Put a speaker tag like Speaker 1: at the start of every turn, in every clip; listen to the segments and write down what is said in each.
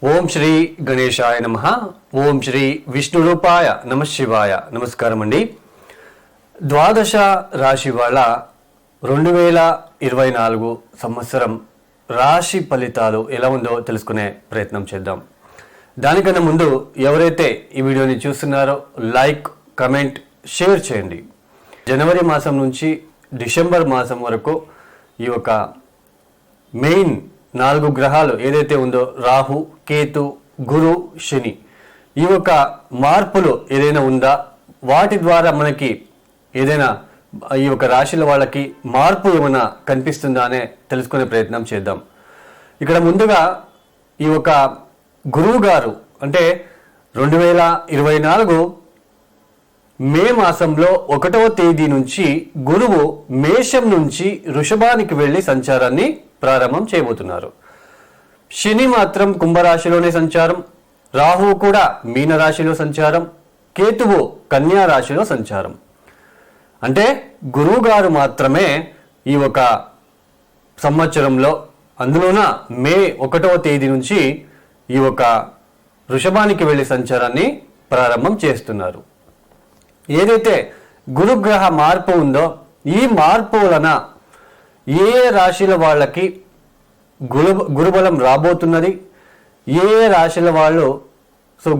Speaker 1: ఓం శ్రీ గణేశాయ నమః. ఓం శ్రీ విష్ణు రూపాయ నమ శివాయ. నమస్కారం అండి. ద్వాదశ రాశి వాళ్ళ 2024 సంవత్సరం రాశి ఫలితాలు ఎలా ఉందో తెలుసుకునే ప్రయత్నం చేద్దాం. దానికన్నా ముందు ఎవరైతే ఈ వీడియోని చూస్తున్నారో లైక్, కమెంట్, షేర్ చేయండి. జనవరి మాసం నుంచి డిసెంబర్ మాసం వరకు ఈ యొక్క మెయిన్ 4 గ్రహాలు ఏదైతే ఉందో రాహు, కేతు, గురు, శని, ఈ యొక్క మార్పులు ఏదైనా ఉందా, వాటి ద్వారా మనకి ఏదైనా ఈ యొక్క రాశుల వాళ్ళకి మార్పు ఏమైనా కనిపిస్తుందా అనే తెలుసుకునే ప్రయత్నం చేద్దాం. ఇక్కడ ముందుగా ఈ యొక్క గురువు గారు అంటే 2024 మే మాసంలో 1వ తేదీ నుంచి గురువు మేషం నుంచి వృషభానికి వెళ్ళి సంచారాన్ని ప్రారంభం చేయబోతున్నారు. శని మాత్రం కుంభరాశిలోనే సంచారం, రాహువు కూడా మీనరాశిలో సంచారం, కేతువు కన్యా రాశిలో సంచారం. అంటే గురువు గారు మాత్రమే ఈ ఒక సంవత్సరంలో, అందులోన మే 1వ తేదీ నుంచి ఈ ఒక వృషభానికి వెళ్ళి సంచారాన్ని ప్రారంభం చేస్తున్నారు. ఏదైతే గురుగ్రహ మార్పు ఉందో ఈ మార్పు వలన ఏ రాశుల వాళ్ళకి గురుబలం రాబోతున్నది, ఏ రాశుల వాళ్ళు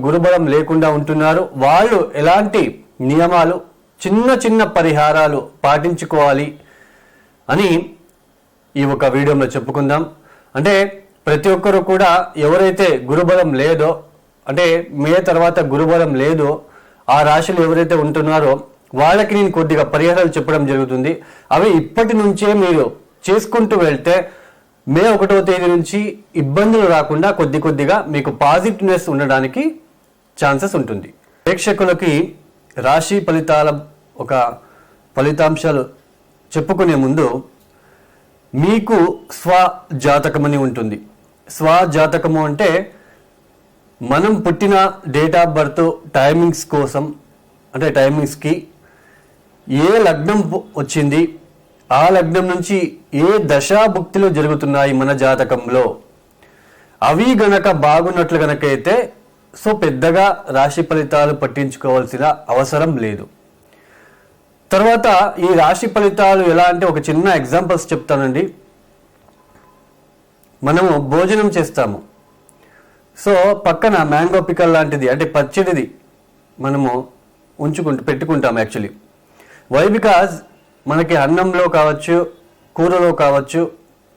Speaker 1: గురుబలం లేకుండా ఉంటున్నారు, వాళ్ళు ఎలాంటి నియమాలు, చిన్న చిన్న పరిహారాలు పాటించుకోవాలి అని ఈ ఒక వీడియోలో చెప్పుకుందాం. అంటే ప్రతి ఒక్కరు కూడా ఎవరైతే గురుబలం లేదో, అంటే మే తర్వాత గురుబలం లేదో ఆ రాశులు ఎవరైతే ఉంటున్నారో వాళ్ళకి నేను కొద్దిగా పరిహారాలు చెప్పడం జరుగుతుంది. అవి ఇప్పటి నుంచే మీరు చేసుకుంటూ వెళ్తే మే 1వ తేదీ నుంచి ఇబ్బందులు రాకుండా కొద్దిగా మీకు పాజిటివ్నెస్ ఉండడానికి ఛాన్సెస్ ఉంటుంది. ప్రేక్షకులకి రాశి ఫలితాల ఒక ఫలితాంశాలు చెప్పుకునే ముందు మీకు స్వజాతకం అని ఉంటుంది. స్వజాతకము అంటే మనం పుట్టిన డేట్ ఆఫ్ బర్త్ టైమింగ్స్ కోసం, అంటే టైమింగ్స్కి ఏ లగ్నం వచ్చింది, ఆ లగ్నం నుంచి ఏ దశాభుక్తులు జరుగుతున్నాయి మన జాతకంలో, అవి గనక బాగున్నట్లు గనక అయితే పెద్దగా రాశి ఫలితాలు పట్టించుకోవాల్సిన అవసరం లేదు. తర్వాత ఈ రాశి ఫలితాలు ఎలా అంటే ఒక చిన్న ఎగ్జాంపుల్స్ చెప్తానండి. మనము భోజనం చేస్తాము, పక్కన మ్యాంగో పికల్ లాంటిది అంటే పచ్చడిది మనము పెట్టుకుంటాం యాక్చువల్లీ. వై? బికాజ్ మనకి అన్నంలో కావచ్చు, కూరలో కావచ్చు,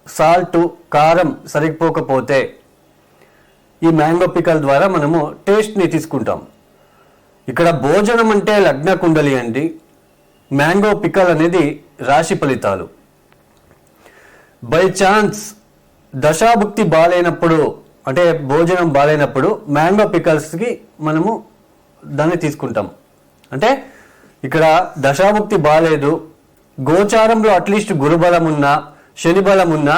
Speaker 1: సాల్ట్, కారం సరిపోకపోతే ఈ మ్యాంగో పికల్ ద్వారా మనము టేస్ట్ని తీసుకుంటాం. ఇక్కడ భోజనం అంటే లగ్న కుండలి అండి, మ్యాంగో పికల్ అనేది రాశి ఫలితాలు. బై ఛాన్స్ దశాభుక్తి బాగాలేనప్పుడు, అంటే భోజనం బాగాలేనప్పుడు మ్యాంగో పికల్స్కి మనము దాన్ని తీసుకుంటాం. అంటే ఇక్కడ దశాభుక్తి బాగాలేదు, గోచారంలో అట్లీస్ట్ గురుబలం ఉన్నా, శని బలం ఉన్నా,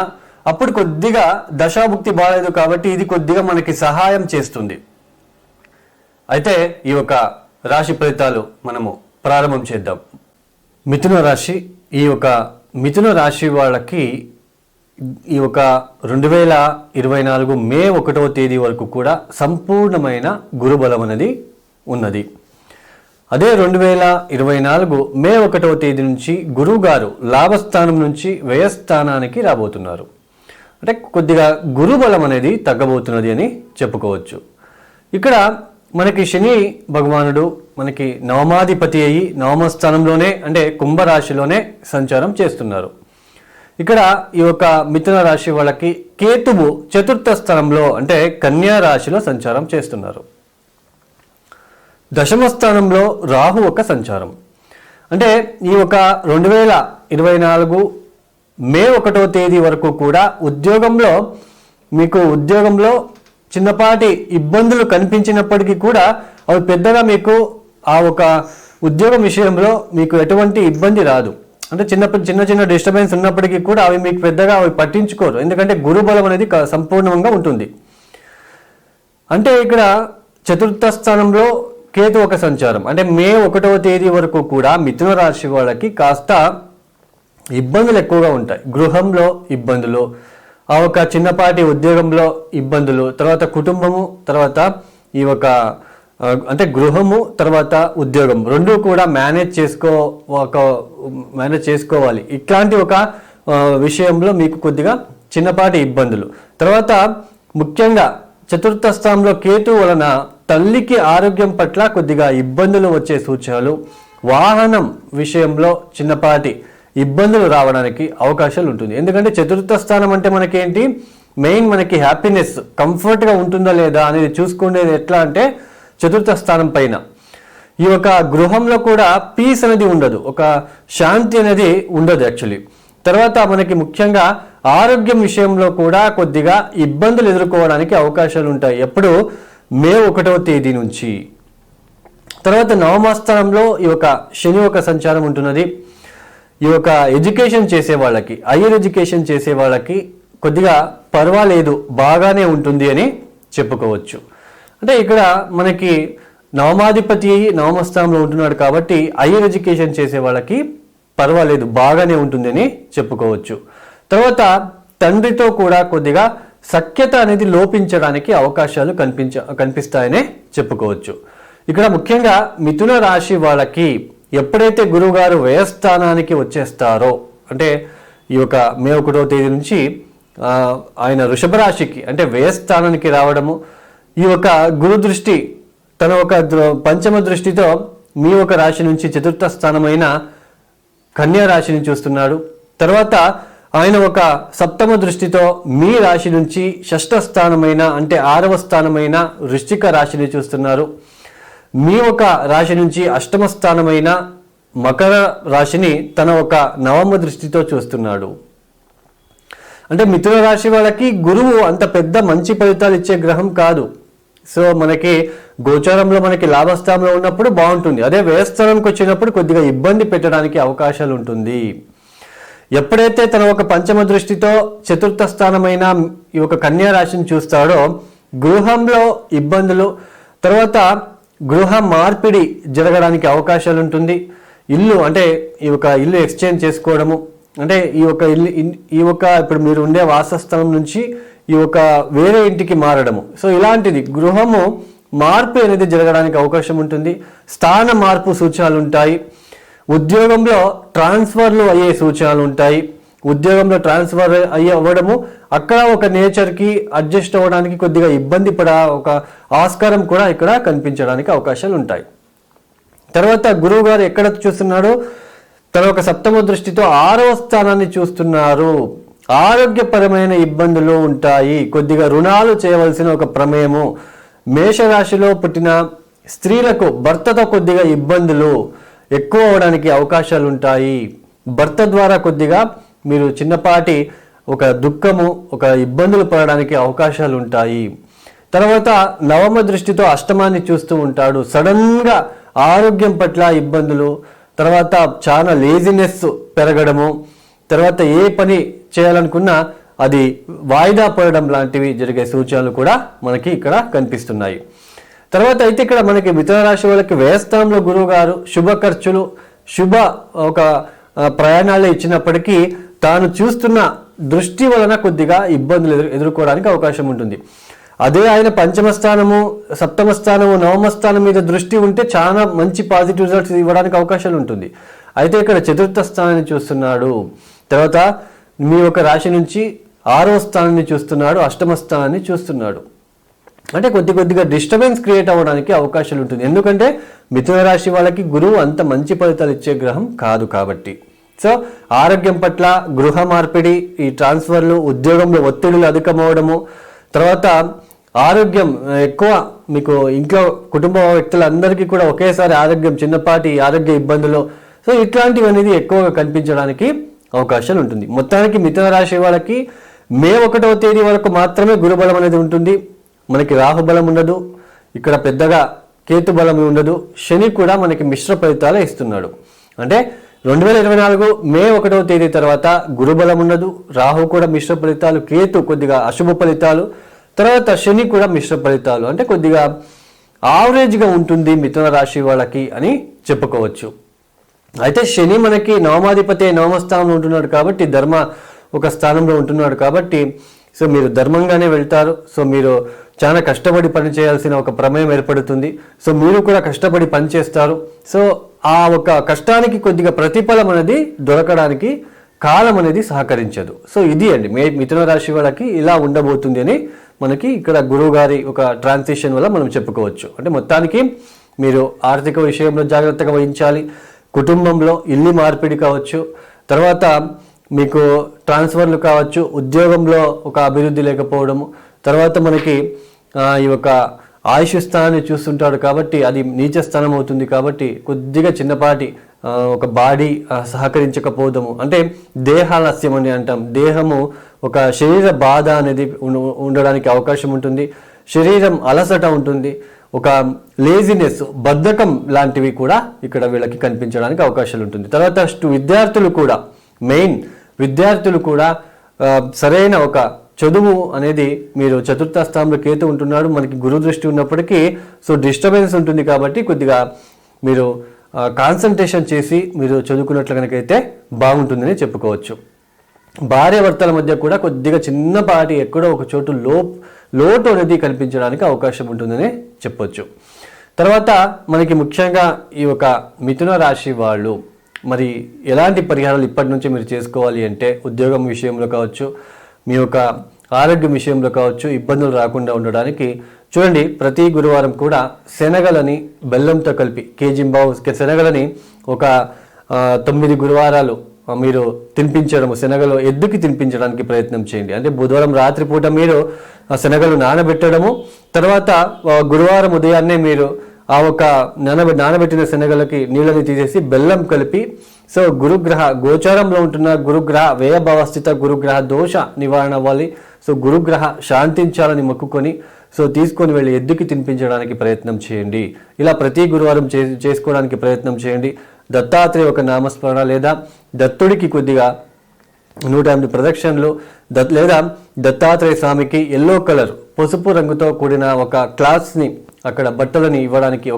Speaker 1: అప్పుడు కొద్దిగా దశాభుక్తి బాగాలేదు కాబట్టి ఇది కొద్దిగా మనకి సహాయం చేస్తుంది. అయితే ఈ యొక్క రాశి ఫలితాలు మనము ప్రారంభం చేద్దాం. మిథున రాశి. ఈ యొక్క మిథున రాశి వాళ్ళకి ఈ ఒక 2024 మే 1వ తేదీ వరకు కూడా సంపూర్ణమైన గురుబలం అనేది ఉన్నది. అదే 2024 మే 1వ తేదీ నుంచి గురువు గారు లాభస్థానం నుంచి వ్యయస్థానానికి రాబోతున్నారు. అంటే కొద్దిగా గురుబలం అనేది తగ్గబోతున్నది అని చెప్పుకోవచ్చు. ఇక్కడ మనకి శని భగవానుడు మనకి నవమాధిపతి అయ్యి నవమస్థానంలోనే అంటే కుంభరాశిలోనే సంచారం చేస్తున్నారు. ఇక్కడ ఈ యొక్క మిథున రాశి వాళ్ళకి కేతువు 4వ స్థానంలో అంటే కన్యా రాశిలో సంచారం చేస్తున్నారు. దశమ స్థానంలో రాహు ఒక సంచారం. అంటే ఈ ఒక 2024 మే 1వ తేదీ వరకు కూడా ఉద్యోగంలో చిన్నపాటి ఇబ్బందులు కనిపించినప్పటికీ కూడా అవి పెద్దగా మీకు ఆ ఒక ఉద్యోగం విషయంలో మీకు ఎటువంటి ఇబ్బంది రాదు. అంటే చిన్న డిస్టర్బెన్స్ ఉన్నప్పటికీ కూడా అవి మీకు పెద్దగా అవి పట్టించుకోరు, ఎందుకంటే గురుబలం అనేది సంపూర్ణంగా ఉంటుంది. అంటే ఇక్కడ 4వ స్థానంలో కేతు ఒక సంచారం. అంటే మే 1వ తేదీ వరకు కూడా మిథున రాశి వాళ్ళకి కాస్త ఇబ్బందులు ఎక్కువగా ఉంటాయి. గృహంలో ఇబ్బందులు, ఆ ఒక చిన్నపాటి ఉద్యోగంలో ఇబ్బందులు, తర్వాత కుటుంబము, తర్వాత ఈ ఒక అంటే గృహము, తర్వాత ఉద్యోగం రెండూ కూడా మేనేజ్ చేసుకోవాలి. ఇట్లాంటి ఒక విషయంలో మీకు కొద్దిగా చిన్నపాటి ఇబ్బందులు. తర్వాత ముఖ్యంగా చతుర్థ స్థానంలో కేతు వలన తల్లికి ఆరోగ్యం పట్ల కొద్దిగా ఇబ్బందులు వచ్చే సూచనలు, వాహనం విషయంలో చిన్నపాటి ఇబ్బందులు రావడానికి అవకాశాలు ఉంటుంది. ఎందుకంటే చతుర్థ స్థానం అంటే మనకేంటి, మెయిన్ మనకి హ్యాపీనెస్, కంఫర్ట్గా ఉంటుందా లేదా అనేది చూసుకునేది ఎట్లా అంటే చతుర్థ స్థానం పైన. ఈ యొక్క గృహంలో కూడా పీస్ అనేది ఉండదు, ఒక శాంతి అనేది ఉండదు యాక్చువల్లీ. తర్వాత మనకి ముఖ్యంగా ఆరోగ్యం విషయంలో కూడా కొద్దిగా ఇబ్బందులు ఎదుర్కోవడానికి అవకాశాలు ఉంటాయి. ఎప్పుడు మే 1వ తేదీ నుంచి. తర్వాత నవమ స్థానంలో ఈ యొక్క శని ఒక సంచారం ఉంటున్నది. ఈ యొక్క ఎడ్యుకేషన్ చేసే వాళ్ళకి, హైయర్ ఎడ్యుకేషన్ చేసే వాళ్ళకి కొద్దిగా పర్వాలేదు, బాగానే ఉంటుంది అని చెప్పుకోవచ్చు. అంటే ఇక్కడ మనకి నవమాధిపతి నవమ స్థానంలో ఉంటున్నాడు కాబట్టి హైయర్ ఎడ్యుకేషన్ చేసే వాళ్ళకి పర్వాలేదు, బాగానే ఉంటుంది అని చెప్పుకోవచ్చు. తర్వాత తండ్రితో కూడా కొద్దిగా సఖ్యత అనేది లోపించడానికి అవకాశాలు కనిపిస్తాయనే చెప్పుకోవచ్చు. ఇక్కడ ముఖ్యంగా మిథున రాశి వాళ్ళకి ఎప్పుడైతే గురువుగారు వ్యయస్థానానికి వచ్చేస్తారో, అంటే ఈ యొక్క మే 1వ తేదీ నుంచి ఆయన వృషభ రాశికి అంటే వ్యయస్థానానికి రావడము, ఈ యొక్క గురు దృష్టి తన ఒక పంచమ దృష్టితో మీ ఒక రాశి నుంచి చతుర్థ స్థానమైన కన్యా రాశిని చూస్తున్నాడు. తర్వాత ఆయన ఒక సప్తమ దృష్టితో మీ రాశి నుంచి షష్ఠ స్థానమైన అంటే 6వ స్థానమైన వృశ్చిక రాశిని చూస్తున్నారు. మీ ఒక రాశి నుంచి అష్టమ స్థానమైన మకర రాశిని తన ఒక నవమ దృష్టితో చూస్తున్నాడు. అంటే మిథున రాశి వాళ్ళకి గురువు అంత పెద్ద మంచి ఫలితాలు ఇచ్చే గ్రహం కాదు. సో మనకి గోచారంలో మనకి లాభస్థానంలో ఉన్నప్పుడు బాగుంటుంది, అదే వ్యయస్థానంకి వచ్చినప్పుడు కొద్దిగా ఇబ్బంది పెట్టడానికి అవకాశాలు ఉంటుంది. ఎప్పుడైతే తన ఒక పంచమ దృష్టితో చతుర్థ స్థానమైన ఈ ఒక కన్యా రాశిని చూస్తాడో గృహంలో ఇబ్బందులు, తర్వాత గృహ మార్పిడి జరగడానికి అవకాశాలు ఉంటుంది. ఇల్లు అంటే ఈ ఒక ఇల్లు ఎక్స్చేంజ్ చేసుకోవడము, అంటే ఈ ఒక ఇప్పుడు మీరు ఉండే వాసస్థలం నుంచి ఈ ఒక వేరే ఇంటికి మారడము, సో ఇలాంటిది గృహము మార్పు అనేది జరగడానికి అవకాశం ఉంటుంది. స్థాన మార్పు సూచనలు ఉంటాయి. ఉద్యోగంలో ట్రాన్స్ఫర్లు అయ్యే సూచనలు ఉంటాయి. ఉద్యోగంలో ట్రాన్స్ఫర్ అవ్వడము, అక్కడ ఒక నేచర్కి అడ్జస్ట్ అవ్వడానికి కొద్దిగా ఇబ్బంది ఒక ఆస్కారం కూడా ఇక్కడ కనిపించడానికి అవకాశాలు ఉంటాయి. తర్వాత గురువు గారు ఎక్కడ చూస్తున్నాడు, తన ఒక సప్తమ దృష్టితో 6వ స్థానాన్ని చూస్తున్నారు. ఆరోగ్యపరమైన ఇబ్బందులు ఉంటాయి, కొద్దిగా రుణాలు చేయవలసిన ఒక ప్రమేయము. మేషరాశిలో పుట్టిన స్త్రీలకు భర్తతో కొద్దిగా ఇబ్బందులు ఎక్కువ అవడానికి అవకాశాలు ఉంటాయి. భర్త ద్వారా కొద్దిగా మీరు చిన్నపాటి ఒక దుఃఖము, ఒక ఇబ్బందులు పడడానికి అవకాశాలు ఉంటాయి. తర్వాత నవమ దృష్టితో అష్టమాన్ని చూస్తూ ఉంటాడు. సడన్గా ఆరోగ్యం పట్ల ఇబ్బందులు, తర్వాత చాలా లేజినెస్ పెరగడము, తర్వాత ఏ పని చేయాలనుకున్నా అది వాయిదా పడడం లాంటివి జరిగే సూచనలు కూడా మనకి ఇక్కడ కనిపిస్తున్నాయి. తర్వాత అయితే ఇక్కడ మనకి మిథున రాశి వాళ్ళకి వ్యయస్థానంలో గురువు గారు శుభ ఖర్చులు, శుభ ఒక ప్రయాణాలు ఇచ్చినప్పటికీ తాను చూస్తున్న దృష్టి వలన కొద్దిగా ఇబ్బందులు ఎదుర్కోవడానికి అవకాశం ఉంటుంది. అదే ఆయన పంచమ స్థానము, సప్తమ స్థానము, నవమ స్థానం మీద దృష్టి ఉంటే చాలా మంచి పాజిటివ్ రిజల్ట్స్ ఇవ్వడానికి అవకాశాలు ఉంటుంది. అయితే ఇక్కడ చతుర్థ స్థానాన్ని చూస్తున్నాడు. తర్వాత మీ ఒక రాశి నుంచి 6వ స్థానాన్ని చూస్తున్నాడు, అష్టమ స్థానాన్ని చూస్తున్నాడు. అంటే కొద్దిగా డిస్టర్బెన్స్ క్రియేట్ అవ్వడానికి అవకాశాలు ఉంటుంది. ఎందుకంటే మిథున రాశి వాళ్ళకి గురువు అంత మంచి ఫలితాలు ఇచ్చే గ్రహం కాదు కాబట్టి. సో ఆరోగ్యం పట్ల, గృహ మార్పిడి, ఈ ట్రాన్స్ఫర్లు, ఉద్యోగంలో ఒత్తిడులు అధికమవడము, తర్వాత ఆరోగ్యం ఎక్కువ మీకు ఇంట్లో కుటుంబ వ్యక్తులందరికీ కూడా ఒకేసారి ఆరోగ్యం, చిన్నపాటి ఆరోగ్య ఇబ్బందులు, సో ఇట్లాంటివి అనేది ఎక్కువగా కనిపించడానికి అవకాశాలు ఉంటుంది. మొత్తానికి మిథున రాశి వాళ్ళకి మే 1వ తేదీ వరకు మాత్రమే గురుబలం అనేది ఉంటుంది. మనకి రాహుబలం ఉండదు, ఇక్కడ పెద్దగా కేతు బలం ఉండదు. శని కూడా మనకి మిశ్ర ఫలితాలు ఇస్తున్నాడు. అంటే 2024 మే 1వ తేదీ తర్వాత గురుబలం ఉండదు, రాహు కూడా మిశ్ర ఫలితాలు, కేతు కొద్దిగా అశుభ ఫలితాలు, తర్వాత శని కూడా మిశ్ర ఫలితాలు. అంటే కొద్దిగా ఆవరేజ్గా ఉంటుంది మిథున రాశి వాళ్ళకి అని చెప్పుకోవచ్చు. అయితే శని మనకి నవమాధిపతి నవమ స్థానంలో ఉంటున్నాడు కాబట్టి ఒక స్థానంలో ఉంటున్నాడు కాబట్టి సో మీరు ధర్మంగానే వెళ్తారు. సో మీరు చాలా కష్టపడి పని చేయాల్సిన ఒక ప్రమేయం ఏర్పడుతుంది. సో మీరు కూడా కష్టపడి పని చేస్తారు. సో ఆ ఒక కష్టానికి కొద్దిగా ప్రతిఫలం అనేది దొరకడానికి కాలం అనేది సహకరించదు. సో ఇది అండి మిథున రాశి వాళ్ళకి ఇలా ఉండబోతుంది అని మనకి ఇక్కడ గురువు గారి ఒక ట్రాన్సిషన్ వల్ల మనం చెప్పుకోవచ్చు. అంటే మొత్తానికి మీరు ఆర్థిక విషయంలో జాగ్రత్తగా వహించాలి. కుటుంబంలో ఇల్లు మార్పిడి కావచ్చు, తర్వాత మీకు ట్రాన్స్ఫర్లు కావచ్చు, ఉద్యోగంలో ఒక అభివృద్ధి లేకపోవడము, తర్వాత మనకి ఈ యొక్క ఆయుష్ స్థానాన్ని చూస్తుంటాడు కాబట్టి అది నీచ స్థానం అవుతుంది కాబట్టి కొద్దిగా చిన్నపాటి ఒక బాడీ సహకరించకపోవడము, అంటే దేహాలస్యం అని అంటాం. దేహము ఒక శరీర బాధ అనేది ఉండడానికి అవకాశం ఉంటుంది. శరీరం అలసట ఉంటుంది. ఒక లేజినెస్, బద్ధకం లాంటివి కూడా ఇక్కడ వీళ్ళకి కనిపించడానికి అవకాశాలు ఉంటుంది. తర్వాత విద్యార్థులు కూడా, మెయిన్ విద్యార్థులు కూడా సరైన ఒక చదువు అనేది, మీరు చతుర్థ స్థానంలో కేతు ఉంటున్నాడు, మనకి గురు దృష్టి ఉన్నప్పటికీ సో డిస్టర్బెన్స్ ఉంటుంది కాబట్టి కొద్దిగా మీరు కాన్సన్ట్రేషన్ చేసి మీరు చదువుకున్నట్లు కనుకైతే బాగుంటుందని చెప్పుకోవచ్చు. భార్యాభర్తల మధ్య కూడా కొద్దిగా చిన్నపాటి ఎక్కడో ఒక చోటు లోటు అనేది కనిపించడానికి అవకాశం ఉంటుందని చెప్పొచ్చు. తర్వాత మనకి ముఖ్యంగా ఈ యొక్క మిథున రాశి వాళ్ళు మరి ఎలాంటి పరిహారాలు ఇప్పటి నుంచి మీరు చేసుకోవాలి అంటే, ఉద్యోగం విషయంలో కావచ్చు, మీ యొక్క ఆరోగ్యం విషయంలో కావచ్చు, ఇబ్బందులు రాకుండా ఉండడానికి చూడండి, ప్రతి గురువారం కూడా శనగలని బెల్లంతో కలిపి కేజింబావు శనగలని ఒక 9 గురువారాలు మీరు తినిపించడం, శనగలు ఎద్దుకి తినిపించడానికి ప్రయత్నం చేయండి. అంటే బుధవారం రాత్రిపూట మీరు శనగలు నానబెట్టడము, తర్వాత గురువారం ఉదయాన్నే మీరు ఆ ఒక నానబెట్టిన శనగలకి నీళ్ళని తీసేసి బెల్లం కలిపి, సో గురుగ్రహ గోచారంలో ఉంటున్న గురుగ్రహ వ్యయభావస్థిత గురుగ్రహ దోష నివారణ అవ్వాలి. సో గురుగ్రహ శాంతించాలని మొక్కుకొని సో తీసుకొని వెళ్ళి ఎద్దుకి తినిపించడానికి ప్రయత్నం చేయండి. ఇలా ప్రతి గురువారం చేసుకోవడానికి ప్రయత్నం చేయండి. దత్తాత్రేయ ఒక నామస్మరణ లేదా దత్తుడికి కొద్దిగా 108 ప్రదక్షిణలు లేదా దత్తాత్రేయ స్వామికి ఎల్లో కలర్ పసుపు రంగుతో కూడిన ఒక క్లాత్స్ని, అక్కడ బట్టలని ఇవ్వడానికి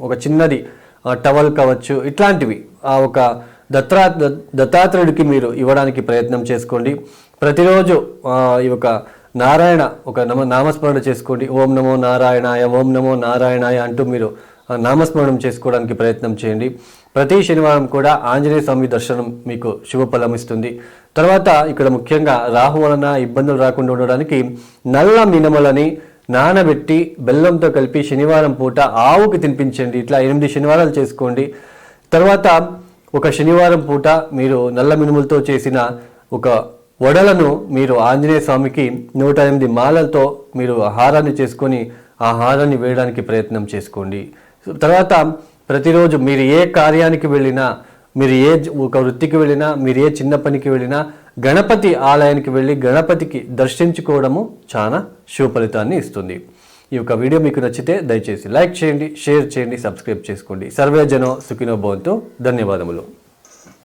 Speaker 1: ఒక చిన్నది టవల్ కావచ్చు, ఇట్లాంటివి ఆ ఒక దత్తాత్రేయుడికి మీరు ఇవ్వడానికి ప్రయత్నం చేసుకోండి. ప్రతిరోజు ఈ యొక్క నారాయణ ఒక నామస్మరణ చేసుకోండి. ఓం నమో నారాయణాయ, ఓం నమో నారాయణాయ అంటూ మీరు నామస్మరణం చేసుకోవడానికి ప్రయత్నం చేయండి. ప్రతి శనివారం కూడా ఆంజనేయ స్వామి దర్శనం మీకు శుభఫలం ఇస్తుంది. తర్వాత ఇక్కడ ముఖ్యంగా రాహు వలన ఇబ్బందులు రాకుండా ఉండడానికి నల్ల మినమలని నానబెట్టి బెల్లంతో కలిపి శనివారం పూట ఆవుకి తినిపించండి. ఇట్లా 8 శనివారాలు చేసుకోండి. తర్వాత ఒక శనివారం పూట మీరు నల్ల మినుములతో చేసిన ఒక వడలను మీరు ఆంజనేయ స్వామికి 108 మాలలతో మీరు హారాన్ని చేసుకొని ఆ హారాన్ని వేయడానికి ప్రయత్నం చేసుకోండి. తర్వాత ప్రతిరోజు మీరు ఏ కార్యానికి వెళ్ళినా, మీరు ఏ ఒక వృత్తికి వెళ్ళినా, మీరు ఏ చిన్న పనికి వెళ్ళినా గణపతి ఆలయానికి వెళ్ళి గణపతికి దర్శించుకోవడము చాలా శుభ ఫలితాన్ని ఇస్తుంది. ఈ యొక్క వీడియో మీకు నచ్చితే దయచేసి లైక్ చేయండి, షేర్ చేయండి, సబ్స్క్రైబ్ చేసుకోండి. సర్వే జనో సుఖినో భవంతు. ధన్యవాదములు.